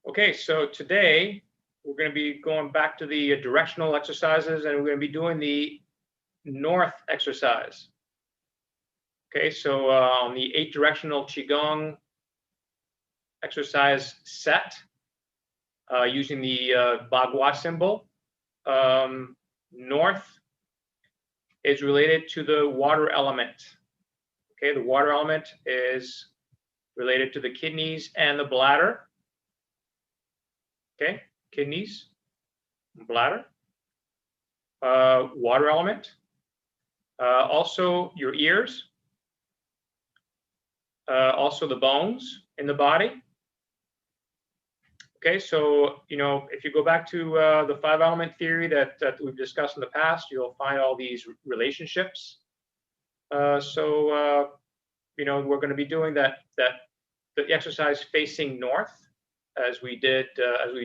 Okay, so today we're going to be going back to the directional exercises, and we're going to be doing the north exercise. Okay, so on the 8 directional Qigong exercise set, using the Bagua symbol, north is related to the water element. Okay, the water element is related to the kidneys and the bladder. Okay, kidneys, bladder, water element, also your ears, also the bones in the body. Okay, so if you go back to the 5-element theory that we've discussed in the past, you'll find all these relationships. We're going to be doing the exercise facing north, as we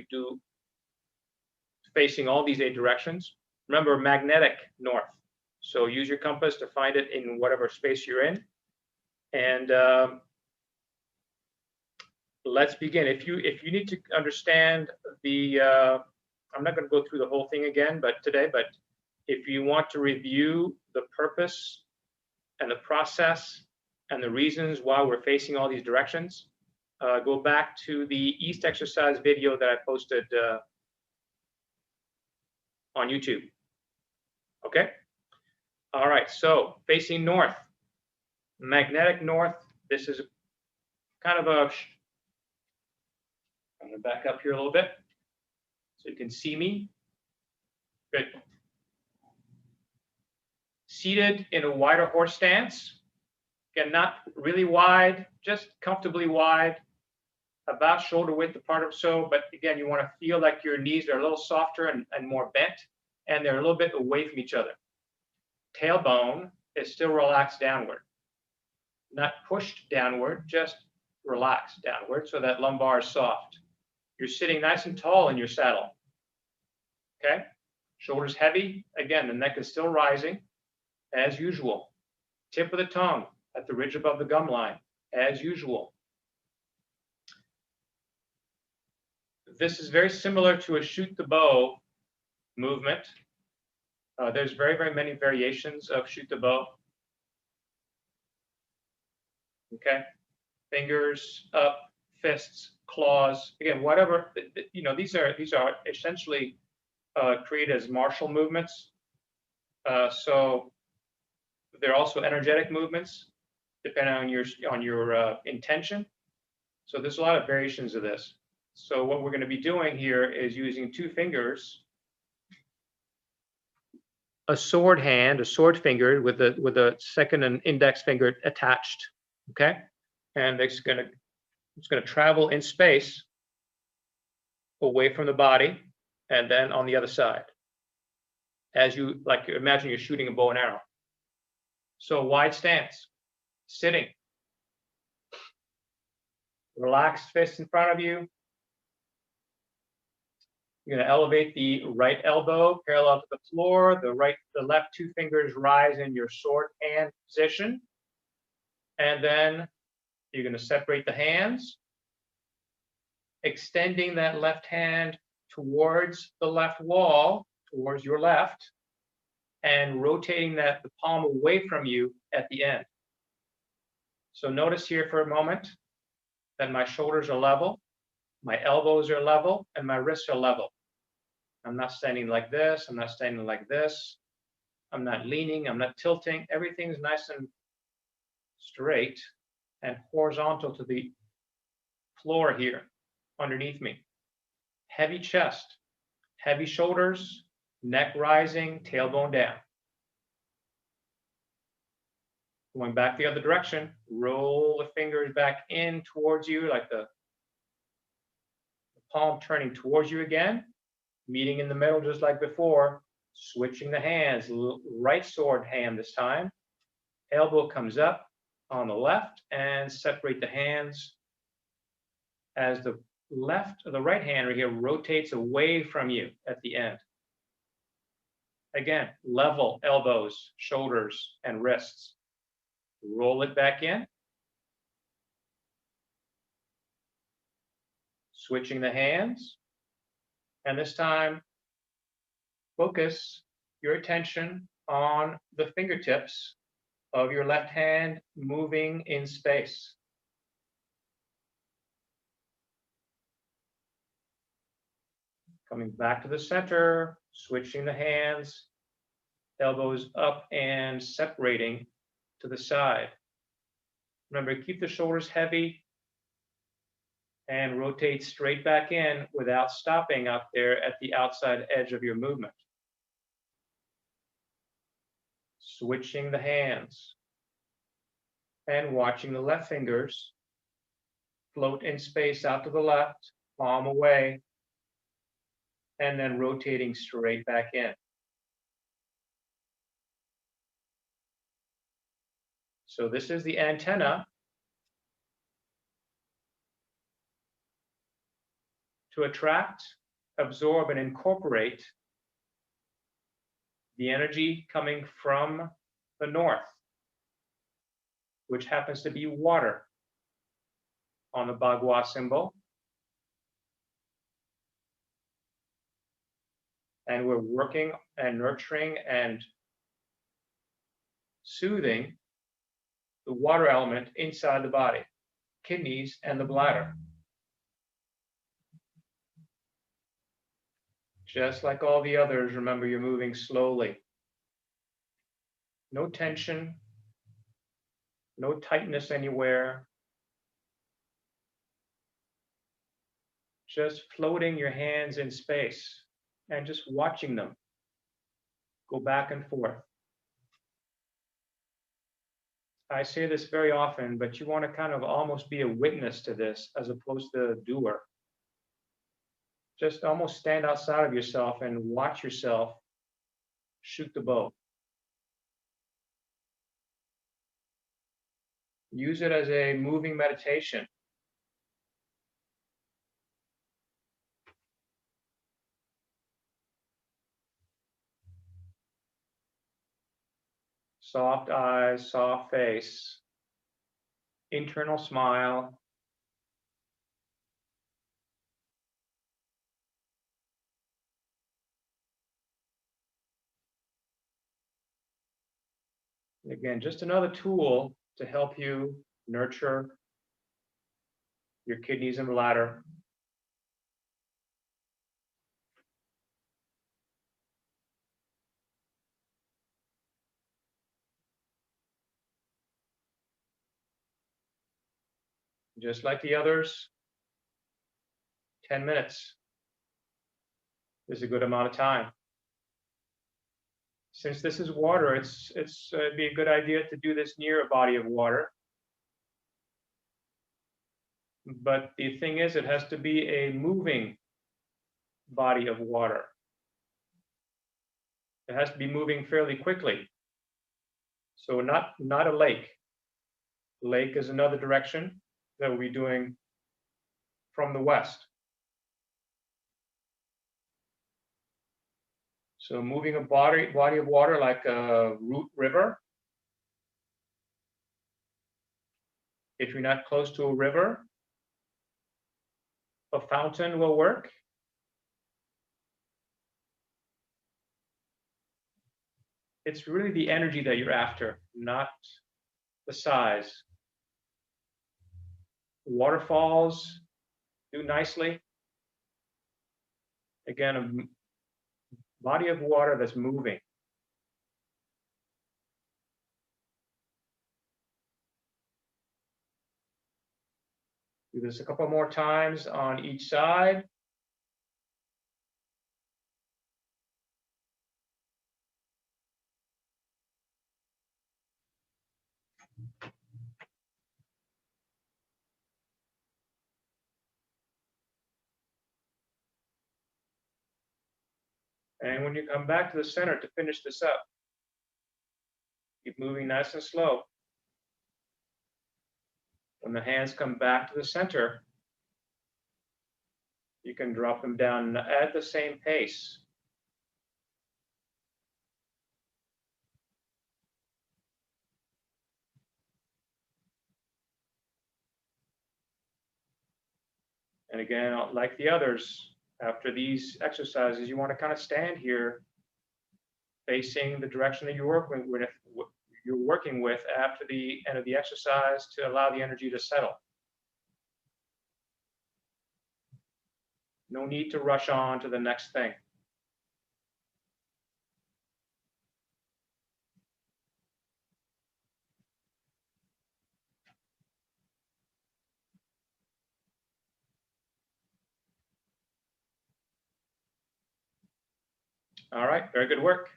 do facing all these 8 directions. Remember, magnetic north. So use your compass to find it in whatever space you're in. And let's begin. If you need to understand the, I'm not going to go through the whole thing again, but if you want to review the purpose and the process and the reasons why we're facing all these directions, go back to the East exercise video that I posted on YouTube. Okay? All right, so facing north, magnetic north. This is kind of a, I'm going to back up here a little bit so you can see me. Good. Seated in a wider horse stance. Again, not really wide, just comfortably wide, about shoulder width apart or so, but again, you want to feel like your knees are a little softer and more bent, and they're a little bit away from each other. Tailbone is still relaxed downward, not pushed downward, just relaxed downward so that lumbar is soft. You're sitting nice and tall in your saddle. Okay? Shoulders heavy. Again, the neck is still rising as usual. Tip of the tongue at the ridge above the gum line as usual. This is very similar to a shoot the bow movement. There's very, very many variations of shoot the bow. Okay, fingers up, fists, claws. Again, whatever. These are essentially created as martial movements. So they're also energetic movements, depending on your intention. So there's a lot of variations of this. So what we're going to be doing here is using 2 fingers, a sword hand, a sword finger with a second and index finger attached. Okay, and it's going to travel in space away from the body, and then on the other side, as you imagine you're shooting a bow and arrow. So wide stance, sitting, relaxed fist in front of you. You're going to elevate the right elbow parallel to the floor. The left 2 fingers rise in your sword hand position. And then you're going to separate the hands, extending that left hand towards the left wall, towards your left, and rotating the palm away from you at the end. So notice here for a moment that my shoulders are level, my elbows are level, and my wrists are level. I'm not standing like this. I'm not standing like this. I'm not leaning. I'm not tilting. Everything's nice and straight and horizontal to the floor here underneath me. Heavy chest, heavy shoulders, neck rising, tailbone down. Going back the other direction, roll the fingers back in towards you, like the palm turning towards you again, meeting in the middle just like before, switching the hands, right sword hand this time. Elbow comes up on the left and separate the hands as the right hand right here rotates away from you at the end. Again, level elbows, shoulders, and wrists. Roll it back in. Switching the hands, and this time focus your attention on the fingertips of your left hand moving in space. Coming back to the center, switching the hands, elbows up and separating to the side. Remember, keep the shoulders heavy and rotate straight back in without stopping out there at the outside edge of your movement. Switching the hands and watching the left fingers float in space out to the left, palm away, and then rotating straight back in. So this is the antenna to attract, absorb, and incorporate the energy coming from the north, which happens to be water on the Bagua symbol. And we're working and nurturing and soothing the water element inside the body, kidneys and the bladder. Just like all the others, remember you're moving slowly. No tension, no tightness anywhere. Just floating your hands in space and just watching them go back and forth. I say this very often, but you want to kind of almost be a witness to this as opposed to a doer. Just almost stand outside of yourself and watch yourself shoot the bow. Use it as a moving meditation. Soft eyes, soft face, internal smile. Again, just another tool to help you nurture your kidneys and bladder. Just like the others, 10 minutes is a good amount of time. Since this is water, it'd be a good idea to do this near a body of water. But the thing is, it has to be a moving body of water. It has to be moving fairly quickly. So not a lake. Lake is another direction that we'll be doing from the west. So moving a body of water like a root river. If you're not close to a river, a fountain will work. It's really the energy that you're after, not the size. Waterfalls do nicely. Again, a body of water that's moving. Do this a couple more times on each side. And when you come back to the center to finish this up, keep moving nice and slow. When the hands come back to the center, you can drop them down at the same pace. And again, like the others, after these exercises, you want to kind of stand here facing the direction that you're working with after the end of the exercise to allow the energy to settle. No need to rush on to the next thing. All right, very good work.